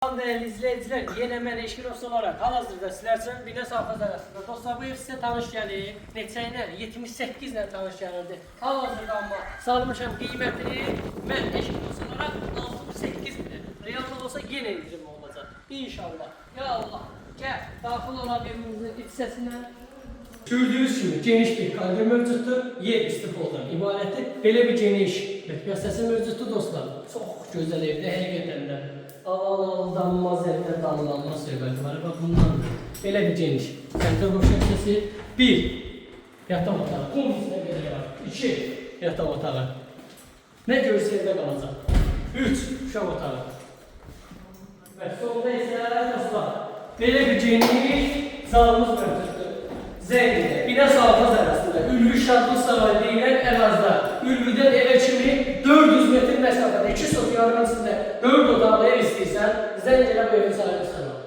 Değerli izleyiciler, yine ben Eşkin Olsun olarak hal-hazırda sizlerle Bine Safhaz arasında. Dostlar bu ev size tanış gəlir. Neçəylə? 78 ilə tanış gəlirdi. Hal-hazırda amma salmışam qiymətini. Mən Eşkin Olsun olarak 68 bin. Realda olsa yine indirim olacaq. İnşallah. Ya Allah. Gel, daxil olan evimizin iç səsinə. Gördüğünüz gibi geniş bir kalori mövcuddur. Yer istifadından ibarətdir. Belə bir geniş mətbəxsəsi mövcuddur dostlar. Çox gözəl evdə həqiqətən də. Aldanmaz evdə damlanmaz söhbəti var. Bax bundan belə bir geniş. Sentral boşaltması 1. Yataq otağı. Kombisinə qədər var. 2. Yataq otağı. Nə görsə evdə qalacaq. 3. Uşaq otağı. Və sonunda isə dostlar belə bir geniş zalımız mövcuddur. Zengin, Bine Safhaz arasında Ülvi Şadlı Sarayı deyilən ərazda Ülvidən evə kimi 400 metr məsafədə 2 sot yarım içində 4 otaqlı ev istəyirsən, zəng elə bu evin sahibi sana.